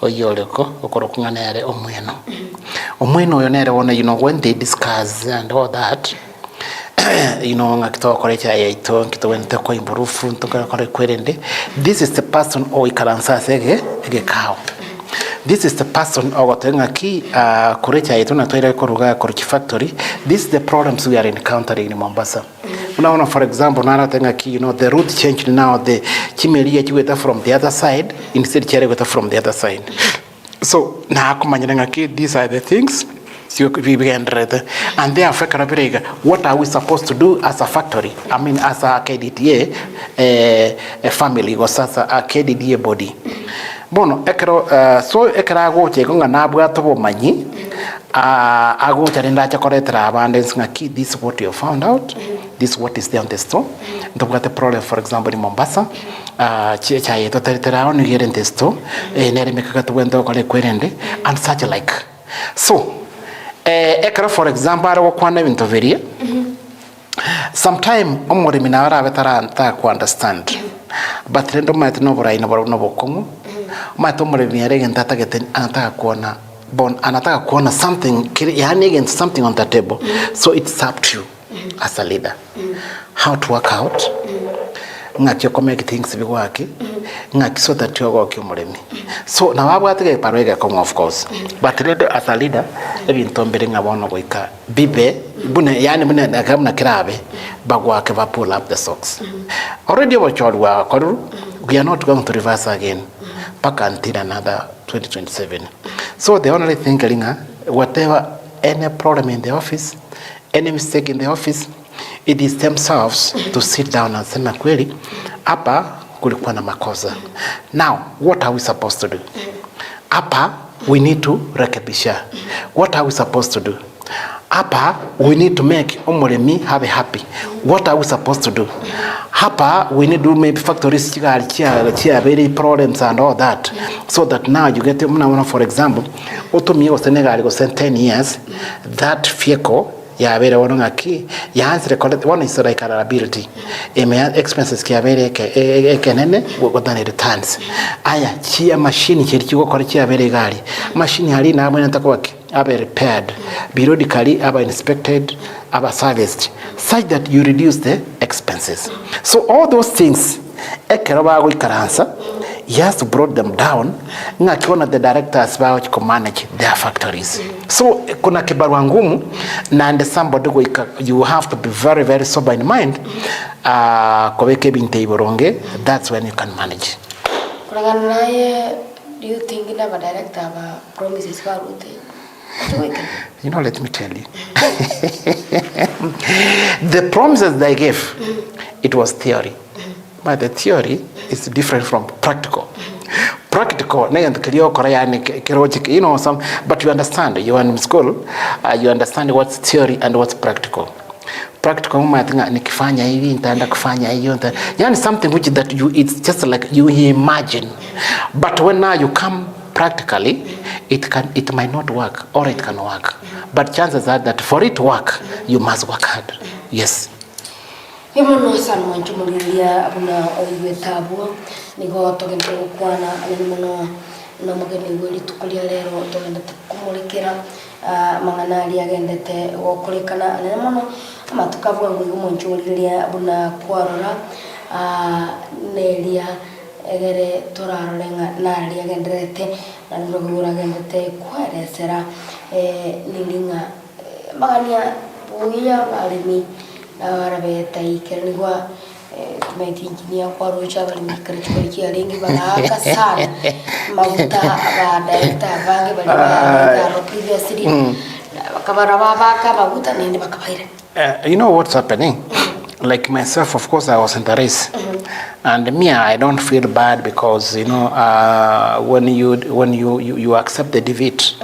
oyoleko okorokungana yare omweno oyo nere wona when they discuss and all that ngakito korecha yaito kito wente ko imburufu ntokora kore kwerende this is the person o ikaransa sege kao this is the person ogotenga ki korecha yaito na toira koruga korchi factory this is the problems we are encountering in Mombasa unaona for example nara tenga ki the route change now the chimelia chiweta from the other side instead chere weta from the other side so na kumanyanga ki these are the things and therefore what are we supposed to do as a factory I mean as a KDTA a family or as a KDTA body bono ekero so ekera goche konga nabwa tobo manyi agocha nda cha koretra abundance ngaki this is what you found out this is what is there on the store got the problem for example in Mombasa cha yeto teretera on here in the store nere mekaka to wendo kole kwerende and such like so ekara for example ara wakwana bintu verie sometime omuri minara betara anta ku understand but rendo mate no borai no bokomu mate omuri miare genta tagete anta kuona bon anataka kuona something yani against something on the table so it's up to you as a leader how to work out ngakyo make things biwaki ngakyo that you go kyomuremi so na wabwatege parwega come of course but as a leader ebintu mbere ngabona goika bibe bune yani bune nakamna kirabe bagwake ba pull up the socks already wachorwa koru we are not going to reverse again back until another 2027 so the only thing whatever any problem in the office any mistake in the office it is themselves to sit down and say kweli hapa kulikuwa na makosa now what are we supposed to do hapa we need to rekebisha what are we supposed to do Hapa we need to make omuremi have happy. What are we supposed to do? Hapa we need to maybe factories chia very problems and all that, so that now you get for example, automio was Senegal go 10 years, that vehicle ya vere wononga ki ya answer recorded one is like reliability expenses ki vere kenene go than returns aya chia machine chiri go chia vere gari machine hali na amwe ntakwa ki abe repaired periodically abe inspected abe serviced such that you reduce the expenses. So all those things ekero ba go ikaransa, he has to brought them down ngakiona the directors bao to manage their factories. So kuna kibarua ngumu na and somebody you have to be very very sober in mind koweke binte iboronge, that's when you can manage. Kulingana naye, do you think ina ba director ba promises ba route? You know, let me tell you. The promises they gave, it was theory. But the theory is different from practical. Practical, you know, but you understand, you are in school, you understand what's theory and what's practical. Practical, nikifanya hivi nitaenda kufanya hiyo, yani something which that you, it's just like you imagine. But when now you come practically, it might not work or it can work. But chances are that for it to work, you must work hard. Yes. Imono sana manchumulilia abuna oiwetabu nigo togende kwana animono no mugeni weli tukulia lero togende kumulikira mangana ali agendete wokulikana animono amatukavuga ngo manchumulilia abuna kwarora nelia egere torarorenga nali agendete na ndogura agendete kwaresera nilinga magania buya balimi Arabeta ikiranigwa kumetinginia kwa rocha bali mikritikali alengi baka sana mabuta abadaita bange bali baka previously bakabara baka mabuta nende bakabaira. You know what's happening? Like myself, of course, I was in the race, and me, I don't feel bad because you know when you accept the defeat.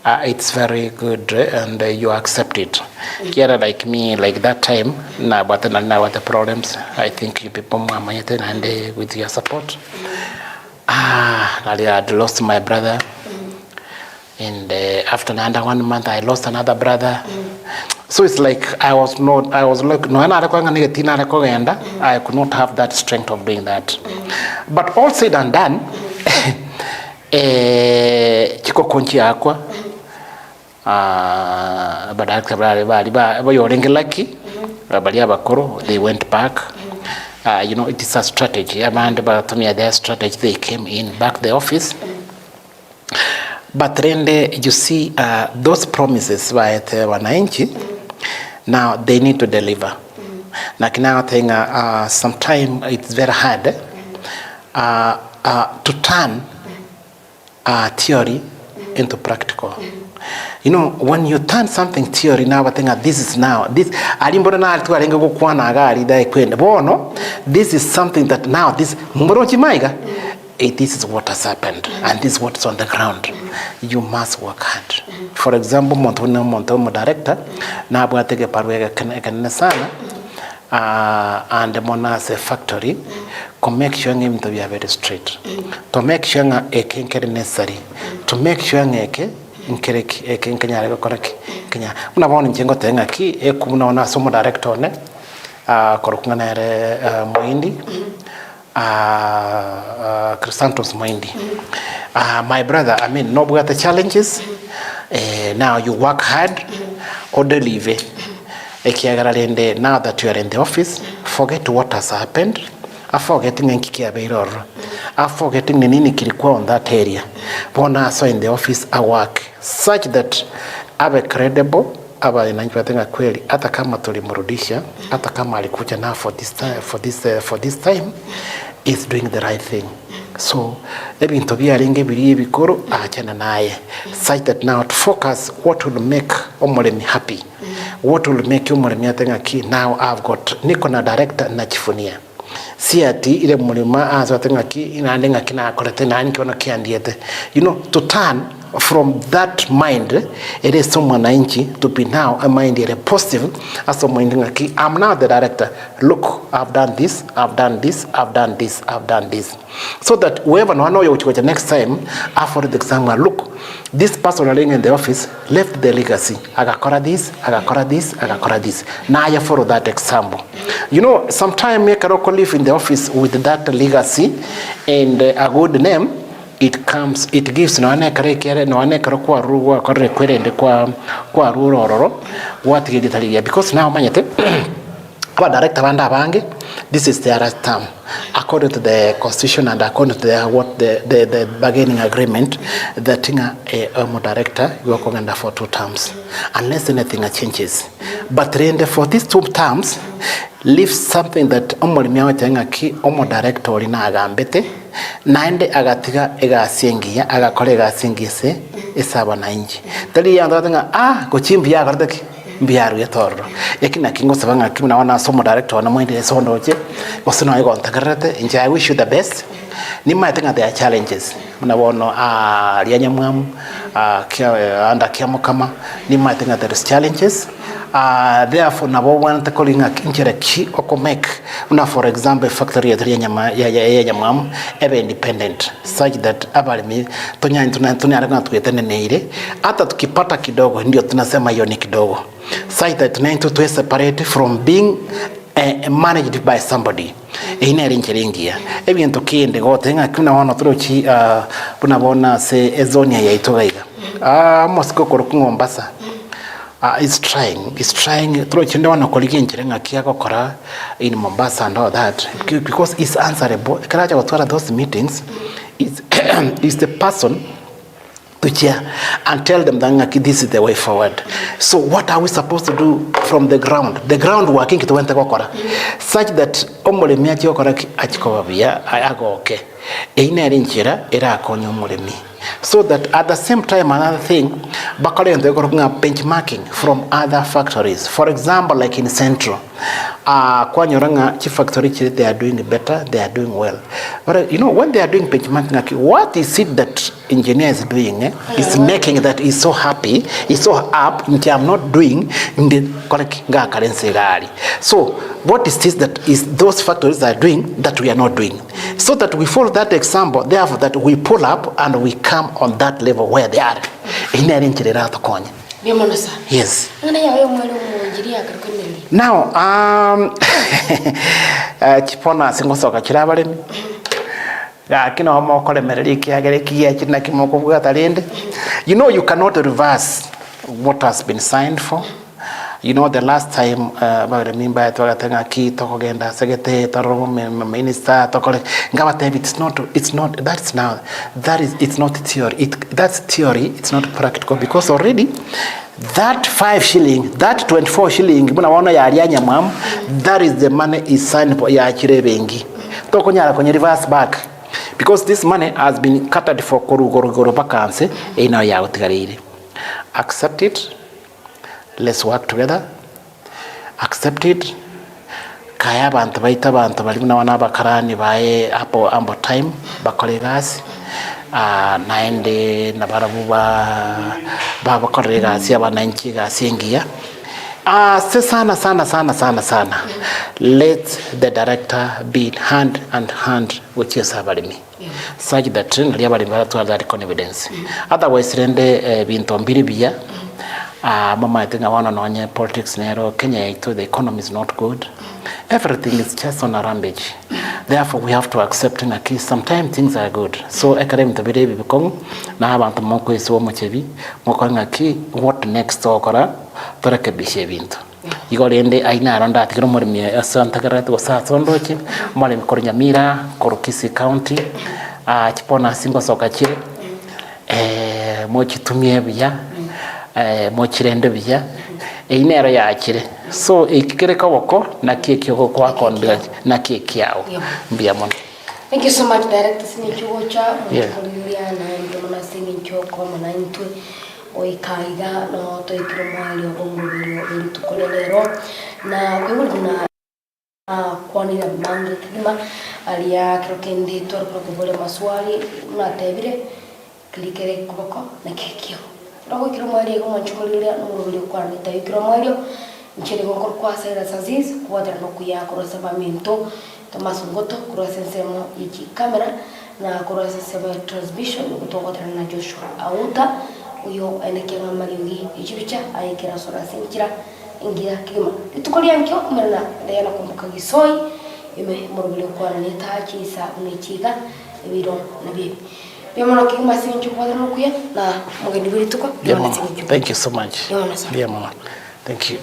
It's very good and you accept it. Here like me, like that time, now but the problems, I think you people and with your support. I had lost my brother, and after another 1 month, I lost another brother. So it's like I was like I could not have that strength of doing that. But all said and done, chiko konchi akwa. They went back. You know, it is a strategy. Their strategy, they came in back the office. But then you see those promises by wananchi, now they need to deliver. Like now, sometimes it's very hard to turn theory into practical. You know, when you turn something theory now, I think this is now this. This is something that now this is what has happened, and this is what's on the ground. You must work hard. For example, Montomo director, now we take a parwega sana, and the Monase factory, to make sure him to be very straight, to make sure a kinkeri necessary, to make sure Nkereki Kenya koreki Kenya unabona njengo tenga ki kunaona somo director ne korokungana ere Muindi Crisantos Muindi. My brother, I mean, no the challenges. Now you work hard or deliver. Now that you are in the office, forget what has happened. I'm forgetting I'm forgetting the nini kilikuwa on that area. Bona so in the office I work such that abe credible, aba inanipatanga kweli hata kama tulimrudisha, hata kama alikuja na for this time is doing the right thing. So ebintu byaringe biri bikoro achana naye such that now to focus what will make omulemi happy, what will make omulemi atenga ki. Now I've got niko na director na chifunia si ati ile mulima azatenga ki inalenga kina kolete nani kiona kiandiete, you know, to turn from that mind it is someone inchi to be now a mind ile positive as someone ngaki I'm now the director, look I've done this, I've done this, I've done this, I've done this, so that whoever no know you the next time after the exam, look, this person in the office left the legacy, agakora this, agakora this, agakora this. Now you follow that example. You know, sometimes you can live in the office with that legacy and a good name. It gives no ane kare kere no ane kare kwa ruwa kare kwere kwa ruro what get it because now manyete our director banda bange, this is their term according to the constitution and according to the bargaining agreement. The tinga director you are going for 2 terms unless anything changes, but for these 2 terms leave something that omolimiao tenga ki director lina agambete naende agatiga egasiengia agakore egasiengise esaba na inji tali yanga tanga gochimbi ya gardaki mbiaru ya toro yakina kingo sabanga kimna wana somo director na mwende sondoje osino ayo ntakarate inje. I wish you the best. Ni ma tenga there are challenges muna wono lianya mwamu kia anda kia mukama ni ma tenga there is challenges. Therefore nabo wana takolinga injere ki okomek una for example factory ya nyamam ebe independent such that abalimi tunyaranga tugetene neire hata tukipata kidogo ndio tunasema hiyo ni kidogo, such that to separate from being managed by somebody ina rinjeringia ebintu kinde gotenga kuna wana turochi bunabona se ezonia ya itogaiga mosiko korokungo Mombasa. It's trying through chindawana koligi nchirenga kia kokora in Mombasa and all that because it's answerable. Karaja watwara those meetings is the person to chair and tell them that this is the way forward. So what are we supposed to do from the ground? The ground working to wente kokora such that omole miachi kokora achikobabia ayago okay ina rinchira era akonyo omolemi. So that at the same time, another thing, bakale and they got benchmarking from other factories. For example, like in Central, Kwanyoranga chief factory, they are doing better, they are doing well. But you know, when they are doing benchmarking, what is it that engineer is doing? Is making that is so happy, is so up, in I'm not doing in the currency. So what is this that is those factories are doing that we are not doing? So that we follow that example, therefore that we pull up and we come on that level where they are. Yes. Now, chipona singosoka chirabalemi. Kino homo kole meriki agereki ya china kimoko bugatalende. You know you cannot reverse what has been signed for. You know the last time I remember twagatenga ki tokogenda segete taro minister tokole ngabate it's not that's now it's not theory, that's theory, it's not practical because already that 5 shilling, that 24 shilling muna wana ya alianya mam, that is the money is signed for ya achire bengi tokonyara kwenye reverse back because this money has been cutted for koru vacancy ina ya utigarire. Accept it. Let's work together. Accept it. Kaya bantu baita bantu bali na wana bakarani bae hapo ambo time bakolegas naende na barabu ba bakolegas ya bananchi gasingia sana. Let the director be hand and hand with your sabalimi such that nliabali to that confidence. Otherwise rende bintu mbili bia mama I think I want to know politics nero Kenya ito the economy is not good. Everything is just on a rampage. Therefore we have to accept in a case sometimes things are good. So academic to be become na abantu moko iso mochebi moko ngaki what next okora turekebishe bintu. Igorende aina ronda atikiro morimi asanta karatu sa sondoche mole Nyamira Korokisi County chipona singo sokachire mochitumie bya mochirende bya inero yakire so ikikere koboko na kekyo kwa konde na kekyao mbia mono. Thank you so much director Sinichuocha Muriana and Mona Sinicho Komana into Oikaiga no toikiro mwali OMWOYO tukolelero na kwengulina kwani na mangi kidima alia krokende tor prokobole maswali na tebire kilikere kuboko na kekio rogo kiro mwari ko manchukolira no murubili kwa nita kiro mwari nchele ngokor kwa CYRUS AZIZI kuadra no kuya ko sabamento Thomas Ngoto kwa sensemo iki kamera na kwa sensemo transmission kutoka na Joshua Auta uyo eneke ngamaliwi ichibicha ayekera sora sinchira ingira kima itukolia nkyo kumena ndayana kumbuka gisoi ime murubili kwa nita chisa unichiga ebiro na bibi Biamono kima sinchu kwa no kuya na mugeni biri tuko thank you so much. Thank you.